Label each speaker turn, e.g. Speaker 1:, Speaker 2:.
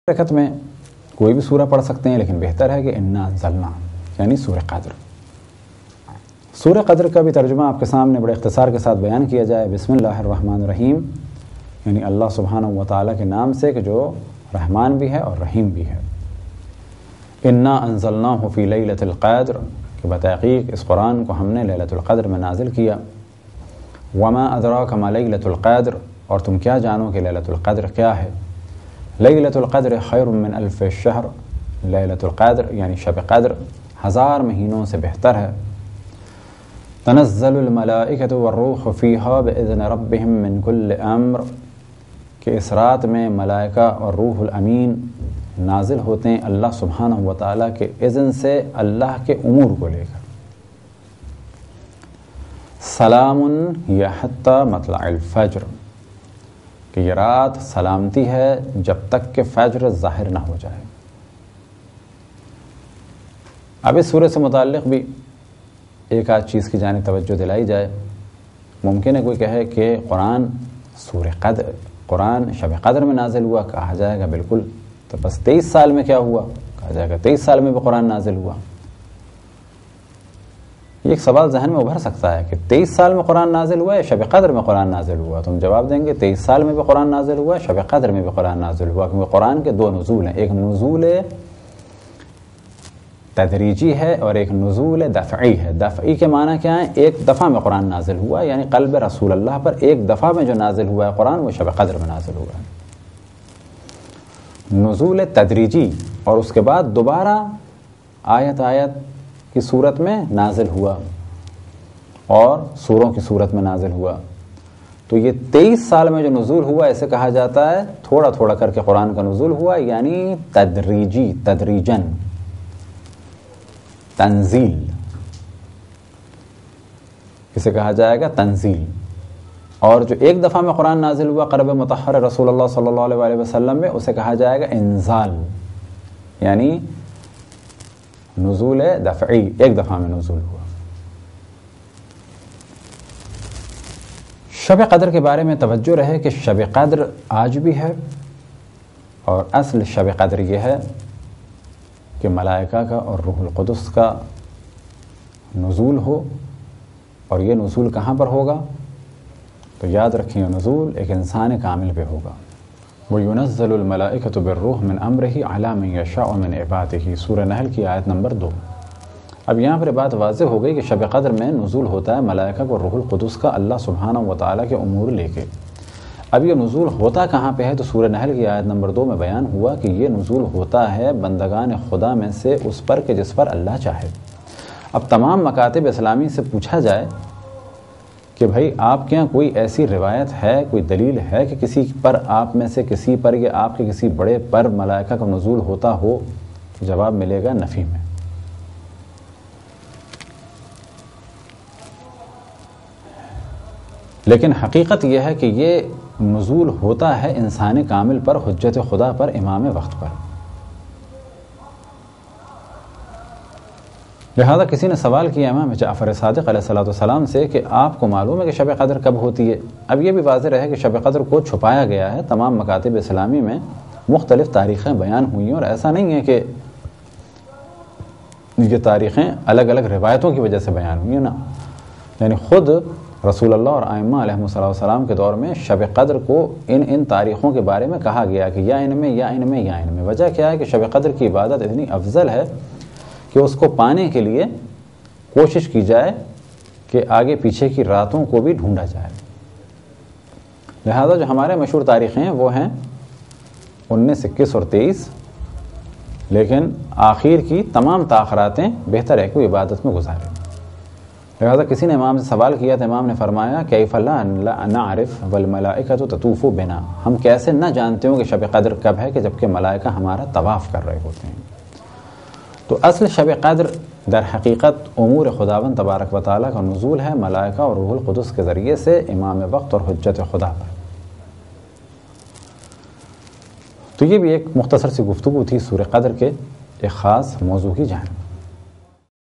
Speaker 1: رکعت میں کوئی بھی سورہ پڑھ سکتے ہیں، لیکن بہتر ہے کہ انا انزلنا یعنی سورہ قدر۔ سورہ قدر کا بھی ترجمہ آپ کے سامنے بڑے اختصار کے ساتھ بیان کیا جائے۔ بسم اللہ الرحمن الرحیم، یعنی اللہ سبحانہ و تعالیٰ کے نام سے کہ جو رحمان بھی ہے اور رحیم بھی ہے۔ انا انزلناہ فی لیلۃ القدر، کہ بتحقیق اس قرآن کو ہم نے لیلۃ القدر میں نازل کیا۔ وما ادراک ما لیلۃ القدر، اور تم کیا جانو کہ لیلۃ القدر کیا ہے۔ لیلۃ القدر خیر من الف شہر، لیلۃ القدر یعنی شب قدر 1000 مہینوں سے بہتر ہے۔ تنزل الملائکۃ والروح فیہا باذن ربہم من کل امر، کہ اس رات میں ملائکہ اور روح الامین نازل ہوتے ہیں اللہ سبحانہ و تعالیٰ کے اذن سے اللہ کے امور کو لے کر۔ سلام ہی حتی مطلع الفجر، کہ یہ رات سلامتی ہے جب تک کہ فجر ظاہر نہ ہو جائے۔ اب اس سورہ سے متعلق بھی ایک آدھ چیز کی جانب توجہ دلائی جائے۔ ممکن ہے کوئی کہے کہ قرآن شب قدر میں نازل ہوا، کہا جائے گا بالکل، تو بس 23 سال میں کیا ہوا؟ کہا جائے گا 23 سال میں بھی قرآن نازل ہوا۔ یہ ایک سوال ذہن میں ابھر سکتا ہے کہ 23 سال میں قرآن نازل ہوا یا شب قدر میں قرآن نازل ہوا؟ تم جواب دیں گے 23 سال میں بھی قرآن نازل ہوا، شب قدر میں بھی قرآن نازل ہوا، کیونکہ قرآن کے 2 نزول ہیں، ایک نزول تدریجی ہے اور ایک نزول دفعی ہے۔ دفعی کے معنی کیا ہے؟ ایک دفعہ میں قرآن نازل ہوا، یعنی قلب رسول اللہ پر ایک دفعہ میں جو نازل ہوا ہے قرآن وہ شب قدر میں نازل ہوا ہے۔ نزول تدریجی، اور اس کے بعد دوبارہ آیت کی صورت میں نازل ہوا اور سوروں کی صورت میں نازل ہوا۔ تو یہ 23 سال میں جو نزول ہوا اسے کہا جاتا ہے تھوڑا تھوڑا کر کے قرآن کا نزول ہوا، یعنی تدریجی، تدریجن، تنزیل، اسے کہا جائے گا تنزیل۔ اور جو ایک دفعہ میں قرآن نازل ہوا قلب مطہر رسول اللہ صلی اللہ علیہ وسلم میں، اسے کہا جائے گا انزال، یعنی نزول دفعی، ایک دفعہ میں نزول ہوا۔ شب قدر کے بارے میں توجہ رہے کہ شب قدر آج بھی ہے، اور اصل شب قدر یہ ہے کہ ملائکہ کا اور روح القدس کا نزول ہو، اور یہ نزول کہاں پر ہوگا؟ تو یاد رکھیں یہ نزول ایک انسان کامل پہ ہوگا۔ وَيُنَزَّلُ الْمَلَائِكَةُ بِالرُّوحِ مِنْ أَمْرِهِ عَلَى مَنْ يَشَاءُ مِنْ عِبَادِهِ، سورہ نحل کی آیت نمبر 2۔ اب یہاں پر بات واضح ہو گئی کہ شب قدر میں نزول ہوتا ہے ملائکہ کو روح القدس کا اللہ سبحانہ و تعالیٰ کے امور لے کے۔ اب یہ نزول ہوتا کہاں پہ ہے؟ تو سورہ نحل کی آیت نمبر 2 میں بیان ہوا کہ یہ نزول ہوتا ہے بندگان خدا میں سے اس پر کہ جس پر اللہ چاہے۔ اب تمام مکاتب اسلامی سے پوچھا جائے کہ بھائی آپ کے یہاں کوئی ایسی روایت ہے، کوئی دلیل ہے کہ کسی پر، آپ میں سے کسی پر یا آپ کے کسی بڑے پر ملائکہ کا نزول ہوتا ہو؟ تو جواب ملے گا نفی میں۔ لیکن حقیقت یہ ہے کہ یہ نزول ہوتا ہے انسان کامل پر، حجت خدا پر، امام وقت پر۔ لہذا کسی نے سوال کیا امام جعفر صادق علیہ السلام سے کہ آپ کو معلوم ہے کہ شب قدر کب ہوتی ہے؟ اب یہ بھی واضح رہے کہ شب قدر کو چھپایا گیا ہے، تمام مکاتب اسلامی میں مختلف تاریخیں بیان ہوئی ہیں، اور ایسا نہیں ہے کہ یہ تاریخیں الگ الگ روایتوں کی وجہ سے بیان ہوئی ہیں، نا، یعنی خود رسول اللہ اور ائمہ علیہ السلام کے دور میں شب قدر کو ان تاریخوں کے بارے میں کہا گیا کہ یا ان میں یا ان میں یا ان میں۔ وجہ کیا ہے کہ شب قدر کی عبادت اتنی افضل ہے کہ اس کو پانے کے لیے کوشش کی جائے کہ آگے پیچھے کی راتوں کو بھی ڈھونڈا جائے۔ لہذا جو ہمارے مشہور تاریخیں ہیں وہ ہیں 19، 21 اور 23، لیکن آخر کی تمام تاخراتیں بہتر ہے کہ عبادت میں گزارے۔ لہذا کسی نے امام سے سوال کیا تو امام نے فرمایا کیف لا نعرف والملائکۃ تطوف بنا، ہم کیسے نہ جانتے ہوں کہ شب قدر کب ہے کہ جبکہ ملائکہ ہمارا طواف کر رہے ہوتے ہیں۔ تو اصل شب قدر در حقیقت امور خداوند تبارک و تعالیٰ کا نزول ہے ملائکہ اور روح القدس کے ذریعے سے امام وقت اور حجت خدا پر۔ تو یہ بھی ایک مختصر سی گفتگو تھی سورہ قدر کے ایک خاص موضوع کی جانب۔